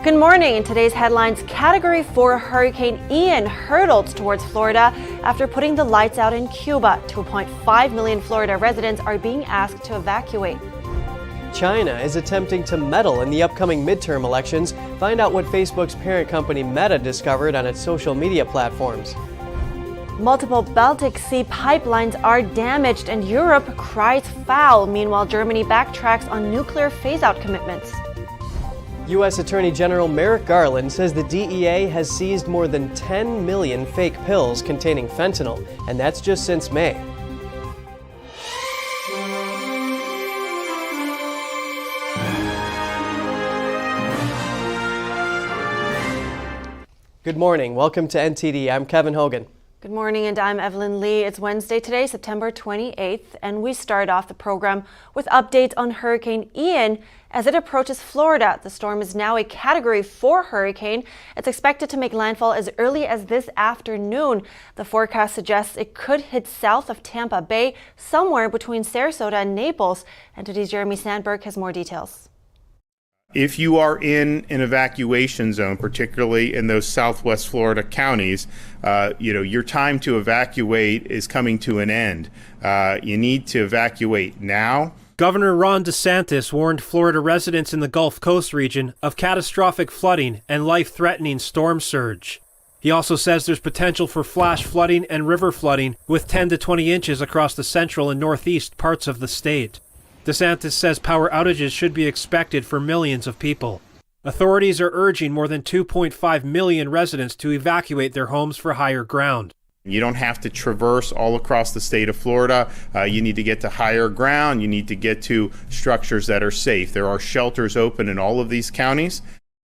Good morning. In today's headlines, Category 4 Hurricane Ian hurtled towards Florida after putting the lights out in Cuba. 2.5 million Florida residents are being asked to evacuate. China is attempting to meddle in the upcoming midterm elections. Find out what Facebook's parent company Meta discovered on its social media platforms. Multiple Baltic Sea pipelines are damaged and Europe cries foul. Meanwhile, Germany backtracks on nuclear phase-out commitments. U.S. Attorney General Merrick Garland says the DEA has seized more than 10 million fake pills containing fentanyl, and that's just since May. Good morning. Welcome to NTD. I'm Kevin Hogan. Good morning, and I'm Evelyn Lee. It's Wednesday today, September 28th, and we start off the program with updates on Hurricane Ian as it approaches Florida. The storm is now a Category 4 hurricane. It's expected to make landfall as early as this afternoon. The forecast suggests it could hit south of Tampa Bay, somewhere between Sarasota and Naples. NTD's Jeremy Sandberg has more details. If you are in an evacuation zone, particularly in those southwest Florida counties, your time to evacuate is coming to an end. You need to evacuate now. Governor Ron DeSantis warned Florida residents in the Gulf Coast region of catastrophic flooding and life-threatening storm surge. He also says there's potential for flash flooding and river flooding with 10 to 20 inches across the central and northeast parts of the state. DeSantis says power outages should be expected for millions of people. Authorities are urging more than 2.5 million residents to evacuate their homes for higher ground. You don't have to traverse all across the state of Florida. You need to get to higher ground. You need to get to structures that are safe. There are shelters open in all of these counties.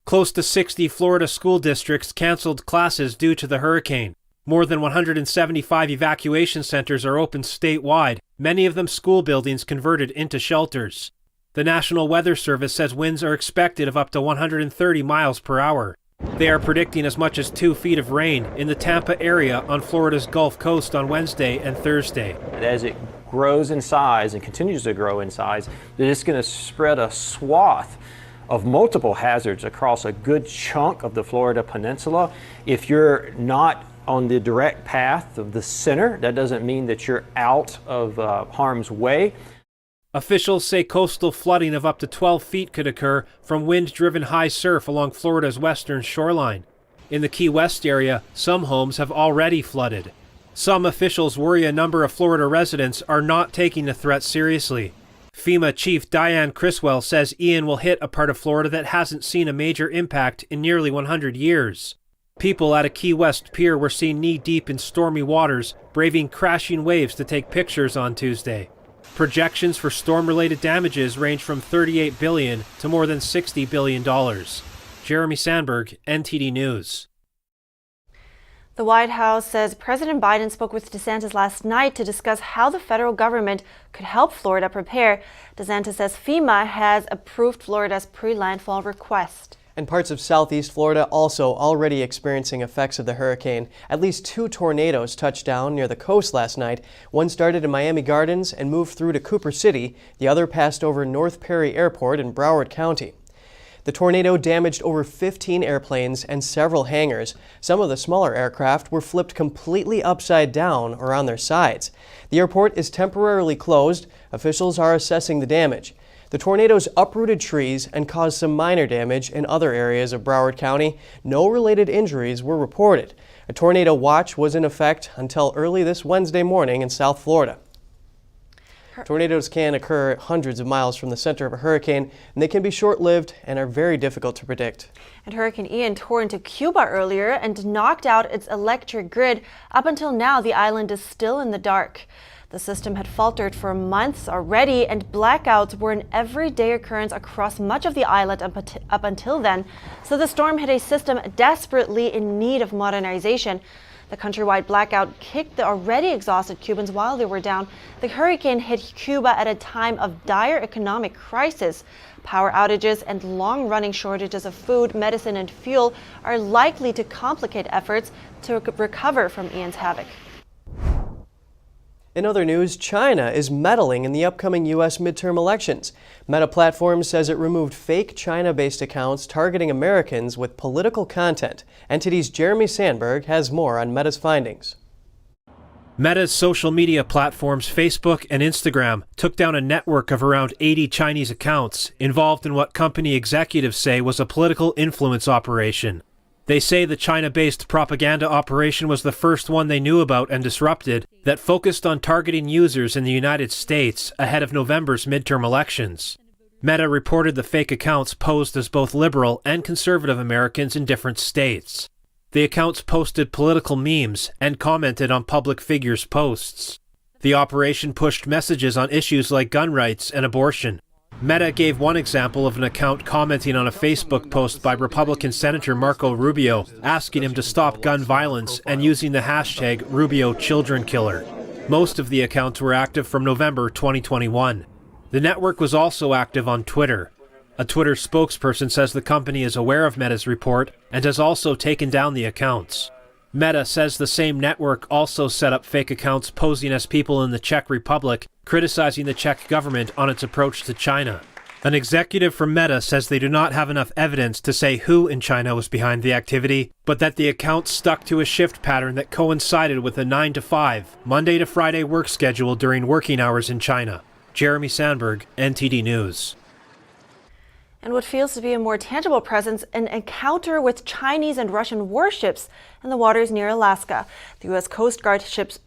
Close to 60 Florida school districts canceled classes due to the hurricane. More than 175 evacuation centers are open statewide, many of them school buildings converted into shelters. The National Weather Service says winds are expected of up to 130 miles per hour. They are predicting as much as 2 feet of rain in the Tampa area on Florida's Gulf Coast on Wednesday and Thursday. And as it grows in size and continues to grow in size, they're just going to spread a swath of multiple hazards across a good chunk of the Florida peninsula. If you're not on the direct path of the center, that doesn't mean that you're out of harm's way. Officials say coastal flooding of up to 12 feet could occur from wind-driven high surf along Florida's western shoreline. In the Key West area, some homes have already flooded. Some officials worry a number of Florida residents are not taking the threat seriously. FEMA Chief Diane Criswell says Ian will hit a part of Florida that hasn't seen a major impact in nearly 100 years. People at a Key West pier were seen knee-deep in stormy waters, braving crashing waves to take pictures on Tuesday. Projections for storm-related damages range from $38 billion to more than $60 billion. Jeremy Sandberg, NTD News. The White House says President Biden spoke with DeSantis last night to discuss how the federal government could help Florida prepare. DeSantis says FEMA has approved Florida's pre-landfall request. And parts of southeast Florida also already experiencing effects of the hurricane. At least 2 tornadoes touched down near the coast last night. One started in Miami Gardens and moved through to Cooper City. The other passed over North Perry Airport in Broward County. The tornado damaged over 15 airplanes and several hangars. Some of the smaller aircraft were flipped completely upside down or on their sides. The airport is temporarily closed. Officials are assessing the damage. The tornadoes uprooted trees and caused some minor damage in other areas of Broward County. No related injuries were reported. A tornado watch was in effect until early this Wednesday morning in South Florida. Tornadoes can occur hundreds of miles from the center of a hurricane, and they can be short-lived and are very difficult to predict. And Hurricane Ian tore into Cuba earlier and knocked out its electric grid. Up until now, the island is still in the dark. The system had faltered for months already, and blackouts were an everyday occurrence across much of the island up until then. So the storm hit a system desperately in need of modernization. The countrywide blackout kicked the already exhausted Cubans while they were down. The hurricane hit Cuba at a time of dire economic crisis. Power outages and long-running shortages of food, medicine, and fuel are likely to complicate efforts to recover from Ian's havoc. In other news, China is meddling in the upcoming U.S. midterm elections. Meta Platforms says it removed fake China-based accounts targeting Americans with political content. NTD's Jeremy Sandberg has more on Meta's findings. Meta's social media platforms Facebook and Instagram took down a network of around 80 Chinese accounts involved in what company executives say was a political influence operation. They say the China-based propaganda operation was the first one they knew about and disrupted that focused on targeting users in the United States ahead of November's midterm elections. Meta reported the fake accounts posed as both liberal and conservative Americans in different states. The accounts posted political memes and commented on public figures' posts. The operation pushed messages on issues like gun rights and abortion. Meta gave one example of an account commenting on a Facebook post by Republican Senator Marco Rubio, asking him to stop gun violence and using the hashtag #RubioChildrenKiller. Most of the accounts were active from November 2021. The network was also active on Twitter. A Twitter spokesperson says the company is aware of Meta's report and has also taken down the accounts. Meta says the same network also set up fake accounts posing as people in the Czech Republic, criticizing the Czech government on its approach to China. An executive from Meta says they do not have enough evidence to say who in China was behind the activity, but that the accounts stuck to a shift pattern that coincided with a 9 to 5, Monday to Friday work schedule during working hours in China. Jeremy Sandberg, NTD News. And what feels to be a more tangible presence, an encounter with Chinese and Russian warships in the waters near Alaska. The U.S. Coast Guard ships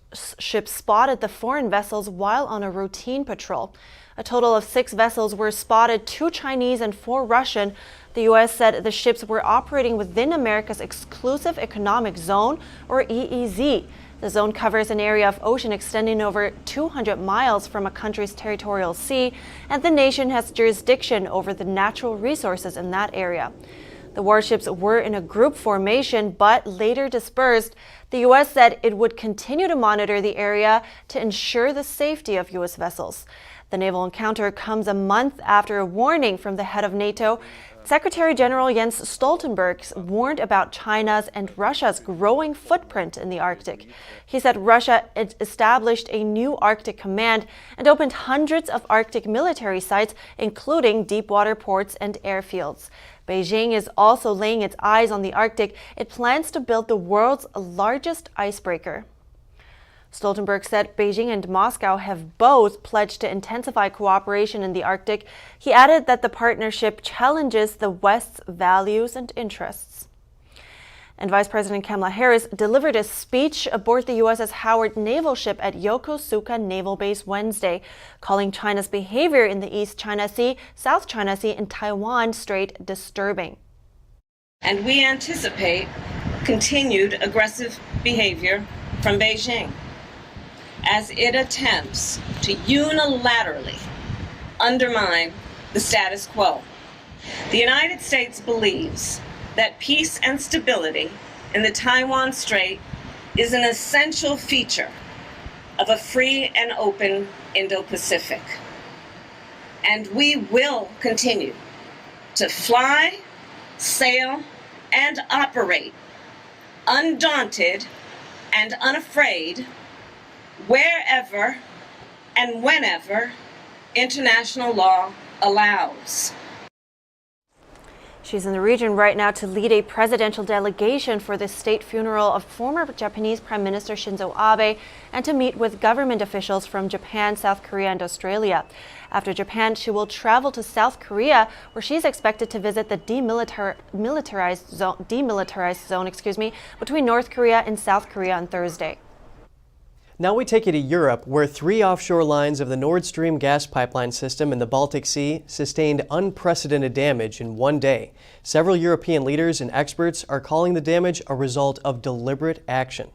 spotted the foreign vessels while on a routine patrol. A total of 6 vessels were spotted, 2 Chinese and 4 Russian. The U.S. said the ships were operating within America's Exclusive Economic Zone, or EEZ. The zone covers an area of ocean extending over 200 miles from a country's territorial sea, and the nation has jurisdiction over the natural resources in that area. The warships were in a group formation but later dispersed. The U.S. said it would continue to monitor the area to ensure the safety of U.S. vessels. The naval encounter comes a month after a warning from the head of NATO. Secretary General Jens Stoltenberg warned about China's and Russia's growing footprint in the Arctic. He said Russia established a new Arctic command and opened hundreds of Arctic military sites, including deep water ports and airfields. Beijing is also laying its eyes on the Arctic. It plans to build the world's largest icebreaker. Stoltenberg said Beijing and Moscow have both pledged to intensify cooperation in the Arctic. He added that the partnership challenges the West's values and interests. And Vice President Kamala Harris delivered a speech aboard the USS Howard naval ship at Yokosuka Naval Base Wednesday, calling China's behavior in the East China Sea, South China Sea, and Taiwan Strait disturbing. And we anticipate continued aggressive behavior from Beijing as it attempts to unilaterally undermine the status quo. The United States believes that peace and stability in the Taiwan Strait is an essential feature of a free and open Indo-Pacific. And we will continue to fly, sail, and operate undaunted and unafraid wherever and whenever international law allows. She's in the region right now to lead a presidential delegation for the state funeral of former Japanese Prime Minister Shinzo Abe and to meet with government officials from Japan, South Korea, and Australia. After Japan, she will travel to South Korea, where she's expected to visit the demilitarized zone between North Korea and South Korea on Thursday. Now we take you to Europe, where 3 offshore lines of the Nord Stream gas pipeline system in the Baltic Sea sustained unprecedented damage in one day. Several European leaders and experts are calling the damage a result of deliberate action.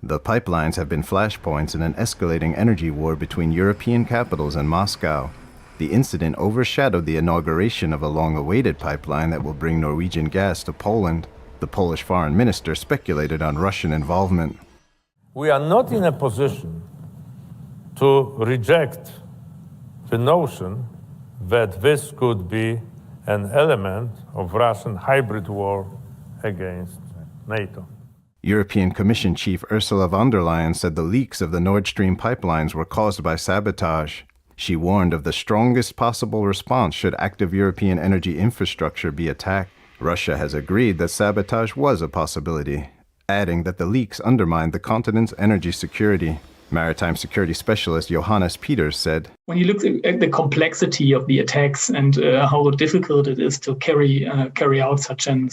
The pipelines have been flashpoints in an escalating energy war between European capitals and Moscow. The incident overshadowed the inauguration of a long-awaited pipeline that will bring Norwegian gas to Poland. The Polish foreign minister speculated on Russian involvement. We are not in a position to reject the notion that this could be an element of Russian hybrid war against NATO. European Commission Chief Ursula von der Leyen said the leaks of the Nord Stream pipelines were caused by sabotage. She warned of the strongest possible response should active European energy infrastructure be attacked. Russia has agreed that sabotage was a possibility, adding that the leaks undermined the continent's energy security. Maritime security specialist Johannes Peters said, when you look at the complexity of the attacks and how difficult it is to carry out such an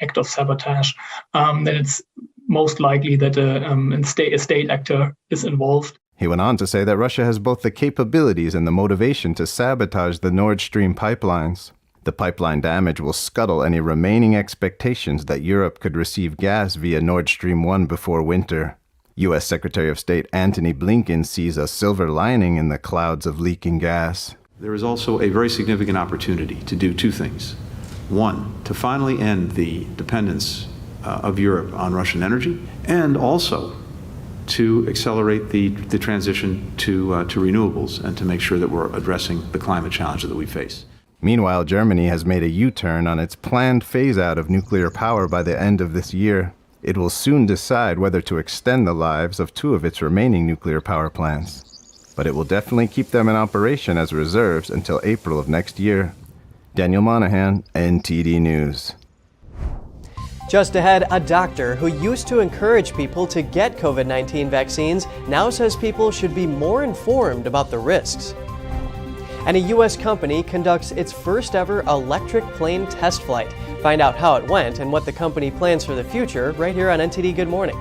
act of sabotage, then it's most likely that a state actor is involved. He went on to say that Russia has both the capabilities and the motivation to sabotage the Nord Stream pipelines. The pipeline damage will scuttle any remaining expectations that Europe could receive gas via Nord Stream 1 before winter. U.S. Secretary of State Antony Blinken sees a silver lining in the clouds of leaking gas. There is also a very significant opportunity to do two things. One, to finally end the dependence of Europe on Russian energy, and also to accelerate the transition to renewables and to make sure that we're addressing the climate challenge that we face. Meanwhile, Germany has made a U-turn on its planned phase-out of nuclear power by the end of this year. It will soon decide whether to extend the lives of two of its remaining nuclear power plants. But it will definitely keep them in operation as reserves until April of next year. Daniel Monahan, NTD News. Just ahead, a doctor who used to encourage people to get COVID-19 vaccines now says people should be more informed about the risks. And a U.S. company conducts its first ever electric plane test flight. Find out how it went and what the company plans for the future right here on NTD Good Morning.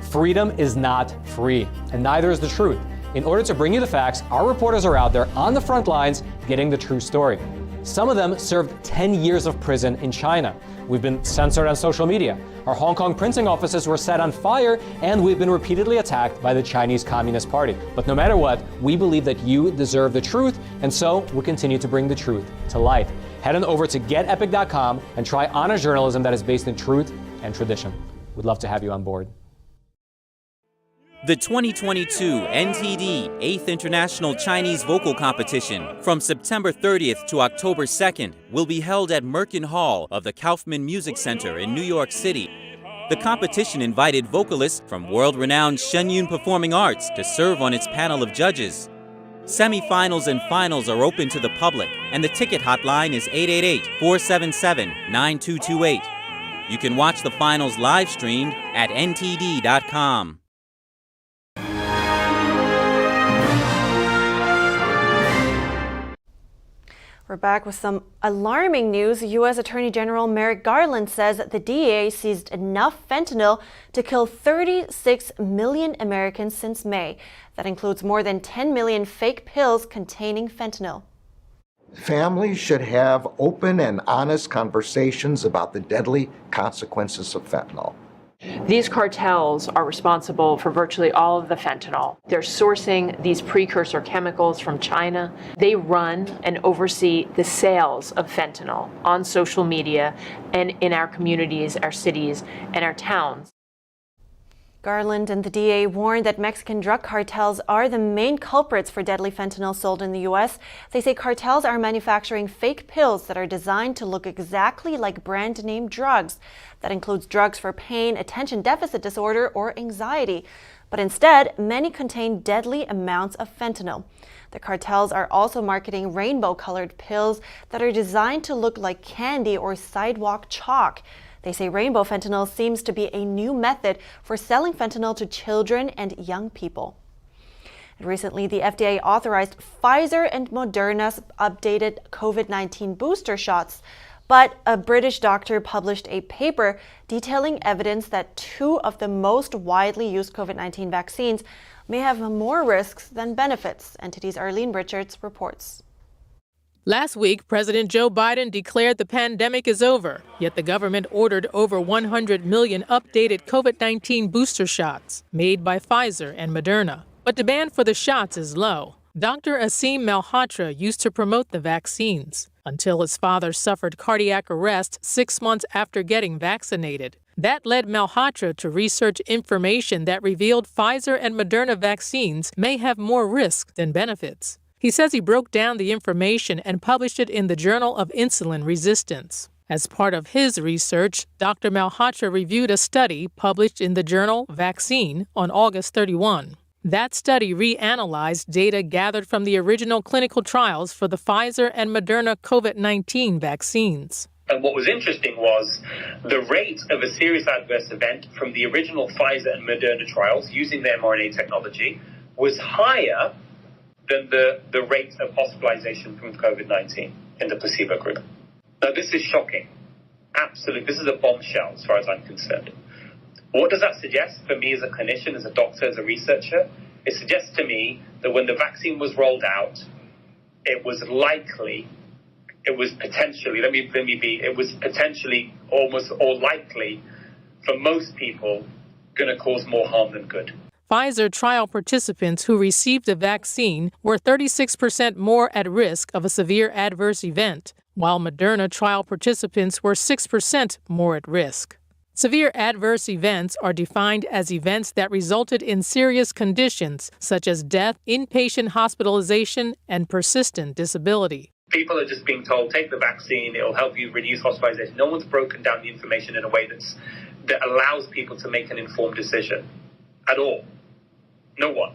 Freedom is not free, and neither is the truth. In order to bring you the facts, our reporters are out there on the front lines getting the true story. Some of them served 10 years of prison in China. We've been censored on social media. Our Hong Kong printing offices were set on fire, and we've been repeatedly attacked by the Chinese Communist Party. But no matter what, we believe that you deserve the truth, and so we'll continue to bring the truth to light. Head on over to getepic.com and try honest journalism that is based in truth and tradition. We'd love to have you on board. The 2022 NTD 8th International Chinese Vocal Competition from September 30th to October 2nd will be held at Merkin Hall of the Kaufman Music Center in New York City. The competition invited vocalists from world-renowned Shenyun Performing Arts to serve on its panel of judges. Semi-finals and finals are open to the public, and the ticket hotline is 888-477-9228. You can watch the finals live streamed at ntd.com. We're back with some alarming news. U.S. Attorney General Merrick Garland says the DEA seized enough fentanyl to kill 36 million Americans since May. That includes more than 10 million fake pills containing fentanyl. Families should have open and honest conversations about the deadly consequences of fentanyl. These cartels are responsible for virtually all of the fentanyl. They're sourcing these precursor chemicals from China. They run and oversee the sales of fentanyl on social media and in our communities, our cities, and our towns. Garland and the DEA warned that Mexican drug cartels are the main culprits for deadly fentanyl sold in the U.S. They say cartels are manufacturing fake pills that are designed to look exactly like brand name drugs. That includes drugs for pain, attention deficit disorder, or anxiety. But instead, many contain deadly amounts of fentanyl. The cartels are also marketing rainbow-colored pills that are designed to look like candy or sidewalk chalk. They say rainbow fentanyl seems to be a new method for selling fentanyl to children and young people. And recently, the FDA authorized Pfizer and Moderna's updated COVID-19 booster shots. But a British doctor published a paper detailing evidence that two of the most widely used COVID-19 vaccines may have more risks than benefits. NTD's Arlene Richards reports. Last week, President Joe Biden declared the pandemic is over, yet the government ordered over 100 million updated COVID-19 booster shots made by Pfizer and Moderna. But demand for the shots is low. Dr. Asim Malhotra used to promote the vaccines until his father suffered cardiac arrest 6 months after getting vaccinated. That led Malhotra to research information that revealed Pfizer and Moderna vaccines may have more risk than benefits. He says he broke down the information and published it in the Journal of Insulin Resistance. As part of his research, Dr. Malhotra reviewed a study published in the journal Vaccine on August 31. That study reanalyzed data gathered from the original clinical trials for the Pfizer and Moderna COVID-19 vaccines. And what was interesting was the rate of a serious adverse event from the original Pfizer and Moderna trials using the mRNA technology was higher than the rate of hospitalization from COVID-19 in the placebo group. Now, this is shocking. Absolutely. This is a bombshell as far as I'm concerned. What does that suggest for me as a clinician, as a doctor, as a researcher? It suggests to me that when the vaccine was rolled out, it was potentially almost or likely for most people going to cause more harm than good. Pfizer trial participants who received the vaccine were 36% more at risk of a severe adverse event, while Moderna trial participants were 6% more at risk. Severe adverse events are defined as events that resulted in serious conditions such as death, inpatient hospitalization, and persistent disability. People are just being told, take the vaccine, it'll help you reduce hospitalization. No one's broken down the information in a way that allows people to make an informed decision at all. No one.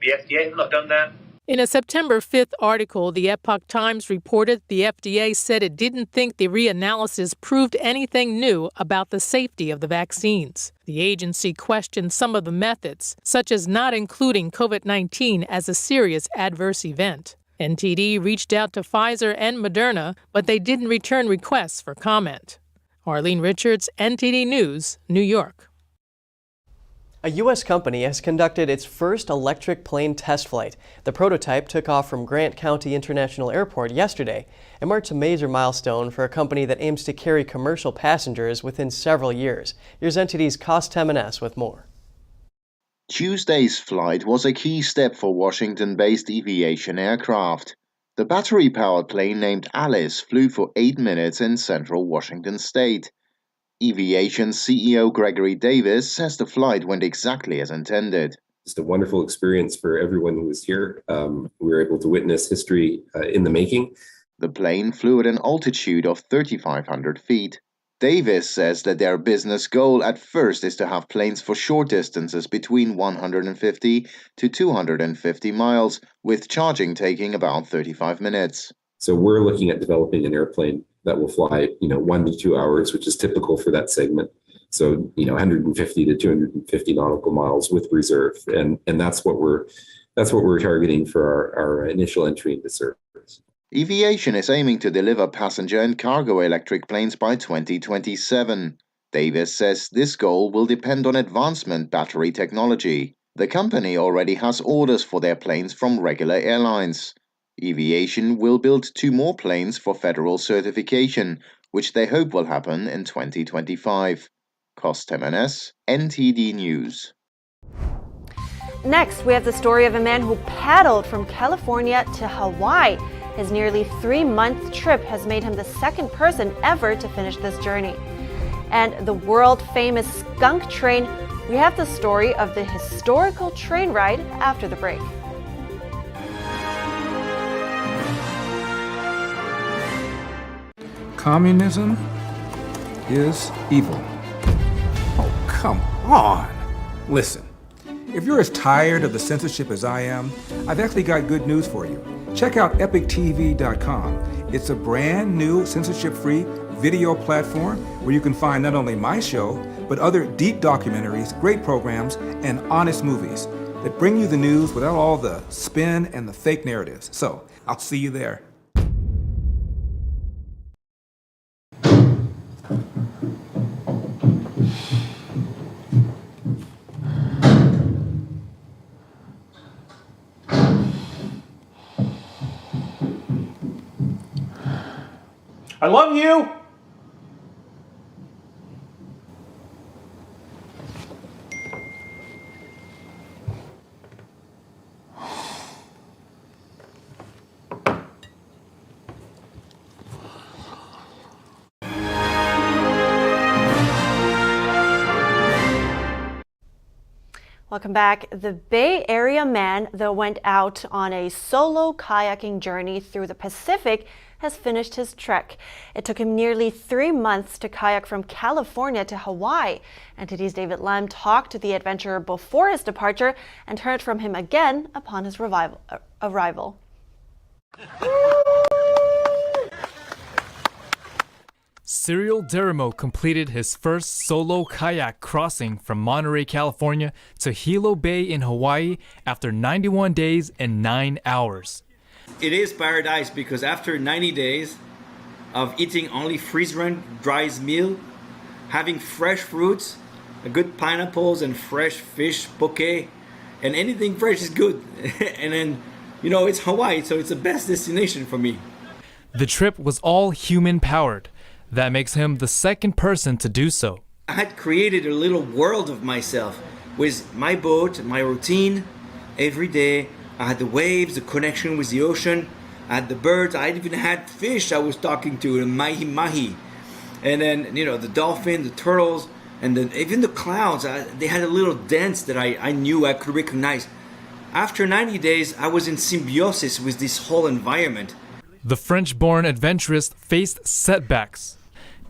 The FDA has not done that. In a September 5th article, the Epoch Times reported the FDA said it didn't think the reanalysis proved anything new about the safety of the vaccines. The agency questioned some of the methods, such as not including COVID-19 as a serious adverse event. NTD reached out to Pfizer and Moderna, but they didn't return requests for comment. Arlene Richards, NTD News, New York. A U.S. company has conducted its first electric plane test flight. The prototype took off from Grant County International Airport yesterday. It marks a major milestone for a company that aims to carry commercial passengers within several years. Here's NTD's Condemn with more. Tuesday's flight was a key step for Washington-based aviation aircraft. The battery-powered plane named Alice flew for 8 minutes in central Washington state. Aviation CEO Gregory Davis says the flight went exactly as intended. It's a wonderful experience for everyone who was here. We were able to witness history in the making. The plane flew at an altitude of 3,500 feet. Davis says that their business goal at first is to have planes for short distances between 150 to 250 miles, with charging taking about 35 minutes. So we're looking at developing an airplane that will fly, 1 to 2 hours, which is typical for that segment. So, 150 to 250 nautical miles with reserve, and that's what we're targeting for our initial entry into service. Aviation is aiming to deliver passenger and cargo electric planes by 2027. Davis says this goal will depend on advancement battery technology. The company already has orders for their planes from regular airlines. Aviation will build 2 more planes for federal certification, which they hope will happen in 2025. Kostemenes, NTD News. Next, we have the story of a man who paddled from California to Hawaii. His nearly 3-month trip has made him the second person ever to finish this journey. And the world-famous Skunk train, we have the story of the historical train ride after the break. Communism is evil. Oh, come on. Listen, if you're as tired of the censorship as I am, I've actually got good news for you. Check out epictv.com. It's a brand new censorship-free video platform where you can find not only my show, but other deep documentaries, great programs, and honest movies that bring you the news without all the spin and the fake narratives. So, I'll see you there. I love you! Welcome back. The Bay Area man that went out on a solo kayaking journey through the Pacific has finished his trek. It took him nearly 3 months to kayak from California to Hawaii. NTD's David Lam talked to the adventurer before his departure and heard from him again upon his arrival. Cyril Derimo completed his first solo kayak crossing from Monterey, California to Hilo Bay in Hawaii after 91 days and 9 hours. It is paradise because after 90 days of eating only freeze-run dry meal, having fresh fruits, good pineapples and fresh fish poke, and anything fresh is good. And then, it's Hawaii, so it's the best destination for me. The trip was all human-powered. That makes him the second person to do so. I had created a little world of myself with my boat, my routine. Every day I had the waves, the connection with the ocean. I had the birds. I even had fish I was talking to, the mahi-mahi. And then, the dolphin, the turtles, and then even the clouds. They had a little dance that I knew I could recognize. After 90 days, I was in symbiosis with this whole environment. The French-born adventurist faced setbacks.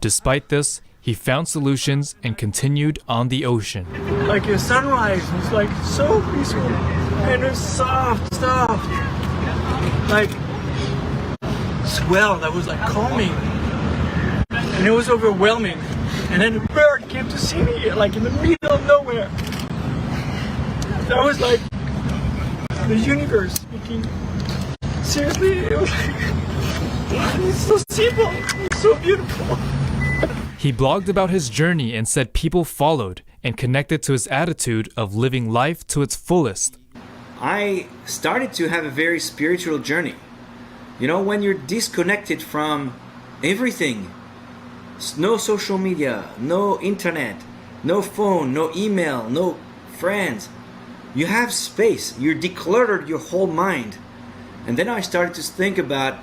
Despite this, he found solutions and continued on the ocean. Like a sunrise was like so peaceful and it's soft. Like swell that was like calming. And it was overwhelming. And then a bird came to see me like in the middle of nowhere. That was like the universe speaking. Seriously, it was like, it's so simple, it's so beautiful. He blogged about his journey and said people followed and connected to his attitude of living life to its fullest. I started to have a very spiritual journey. When you're disconnected from everything, no social media, no internet, no phone, no email, no friends, you have space, you're decluttered your whole mind. And then I started to think about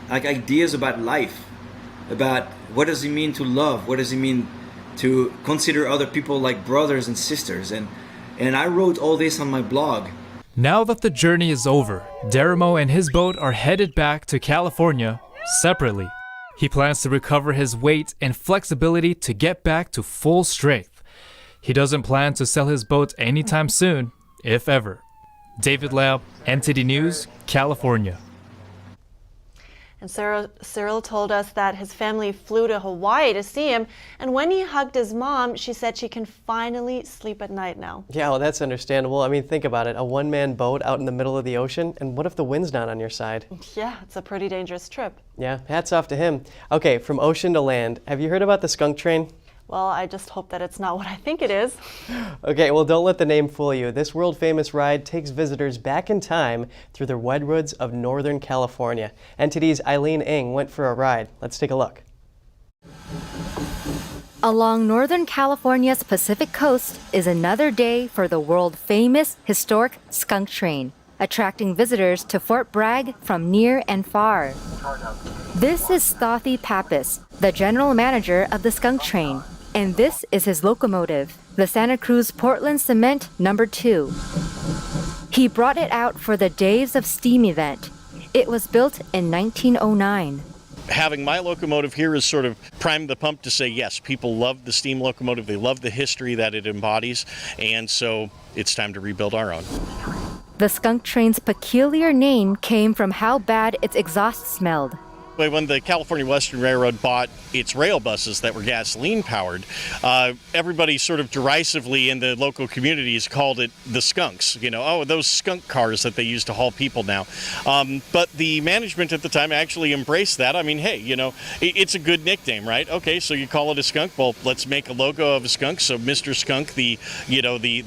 ideas about life, about what does it mean to love, what does it mean to consider other people like brothers and sisters, and I wrote all this on my blog. Now that the journey is over, Derimo and his boat are headed back to California separately. He plans to recover his weight and flexibility to get back to full strength. He doesn't plan to sell his boat anytime soon, if ever. David Lam, NTD News, California. And Cyril told us that his family flew to Hawaii to see him, and when he hugged his mom, she said she can finally sleep at night now. Yeah, well, that's understandable. I mean, think about it. A one-man boat out in the middle of the ocean, and what if the wind's not on your side? Yeah, it's a pretty dangerous trip. Yeah, hats off to him. Okay, from ocean to land. Have you heard about the skunk train? Well, I just hope that it's not what I think it is. Okay, well, don't let the name fool you. This world-famous ride takes visitors back in time through the Redwoods of Northern California. NTD's Eileen Ng went for a ride. Let's take a look. Along Northern California's Pacific coast is another day for the world-famous historic Skunk train, attracting visitors to Fort Bragg from near and far. This is Stothy Pappas, the general manager of the Skunk train. And this is his locomotive, the Santa Cruz Portland Cement No. 2. He brought it out for the Days of Steam event. It was built in 1909. Having my locomotive here is sort of prime the pump to say, yes, people love the steam locomotive, they love the history that it embodies, and so it's time to rebuild our own. The Skunk train's peculiar name came from how bad its exhaust smelled. When the California Western Railroad bought its rail buses that were gasoline powered, everybody sort of derisively in the local communities called it the skunks. Those skunk cars that they use to haul people now. But the management at the time actually embraced that. I mean, hey, it's a good nickname, right? Okay, so you call it a skunk. Well, let's make a logo of a skunk. So Mr. Skunk, the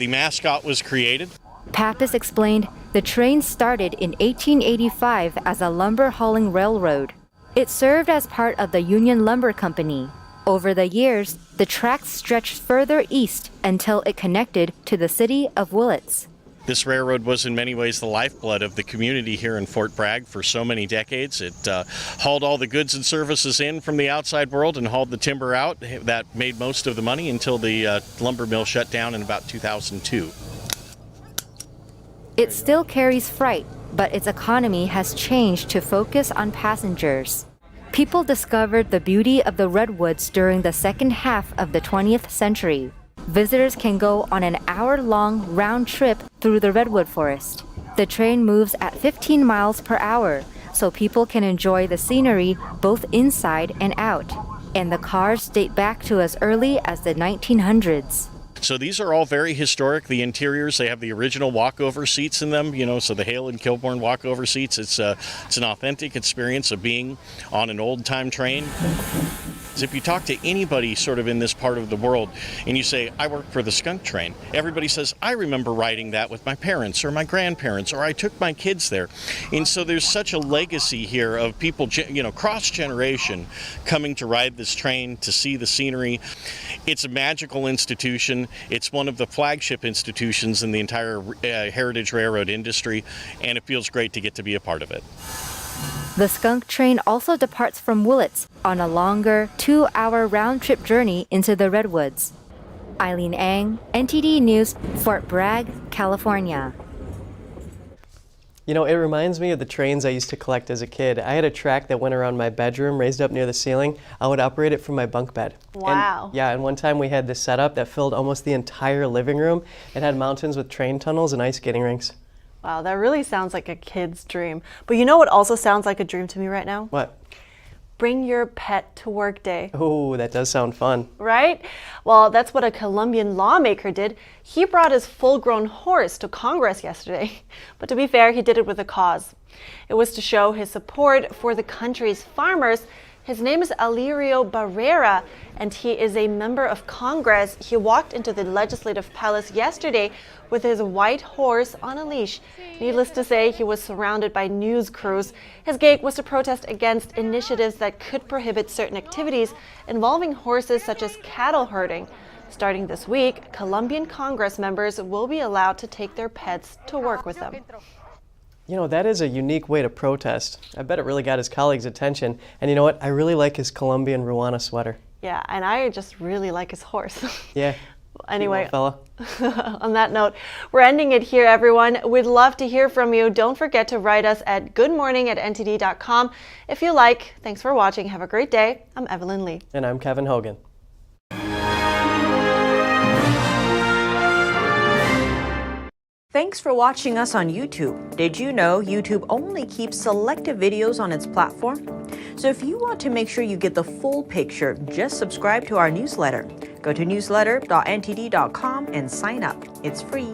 mascot, was created. Pappas explained the train started in 1885 as a lumber hauling railroad. It served as part of the Union Lumber Company. Over the years, the tracks stretched further east until it connected to the city of Willits. This railroad was in many ways the lifeblood of the community here in Fort Bragg for so many decades. It hauled all the goods and services in from the outside world and hauled the timber out. That made most of the money until the lumber mill shut down in about 2002. It still carries freight, but its economy has changed to focus on passengers. People discovered the beauty of the Redwoods during the second half of the 20th century. Visitors can go on an hour-long round trip through the redwood forest. The train moves at 15 miles per hour, so people can enjoy the scenery both inside and out. And the cars date back to as early as the 1900s. So these are all very historic. The interiors, they have the original walkover seats in them, so the Hale and Kilbourne walkover seats. It's an authentic experience of being on an old-time train. If you talk to anybody sort of in this part of the world and you say, I work for the Skunk train, everybody says, I remember riding that with my parents or my grandparents, or I took my kids there. And so there's such a legacy here of people, cross-generation coming to ride this train, to see the scenery. It's a magical institution. It's one of the flagship institutions in the entire heritage railroad industry, and it feels great to get to be a part of it. The Skunk train also departs from Willits on a longer 2-hour round-trip journey into the Redwoods. Eileen Ang, NTD News, Fort Bragg, California. It reminds me of the trains I used to collect as a kid. I had a track that went around my bedroom, raised up near the ceiling. I would operate it from my bunk bed. Wow. And one time we had this setup that filled almost the entire living room. It had mountains with train tunnels and ice skating rinks. Wow, that really sounds like a kid's dream. But you know what also sounds like a dream to me right now? What? Bring your pet to work day. Oh, that does sound fun. Right? Well, that's what a Colombian lawmaker did. He brought his full-grown horse to Congress yesterday. But to be fair, he did it with a cause. It was to show his support for the country's farmers. His name is Alirio Barrera, and he is a member of Congress. He walked into the Legislative Palace yesterday with his white horse on a leash. Needless to say, he was surrounded by news crews. His gig was to protest against initiatives that could prohibit certain activities involving horses, such as cattle herding. Starting this week, Colombian Congress members will be allowed to take their pets to work with them. That is a unique way to protest. I bet it really got his colleagues' attention. And you know what? I really like his Colombian Ruana sweater. Yeah, and I just really like his horse. Yeah. Anyway, fella. On that note, we're ending it here, everyone. We'd love to hear from you. Don't forget to write us at goodmorning@ntd.com. If you like, thanks for watching. Have a great day. I'm Evelyn Lee. And I'm Kevin Hogan. Thanks for watching us on YouTube. Did you know YouTube only keeps selective videos on its platform? So if you want to make sure you get the full picture, just subscribe to our newsletter. Go to newsletter.ntd.com and sign up. It's free.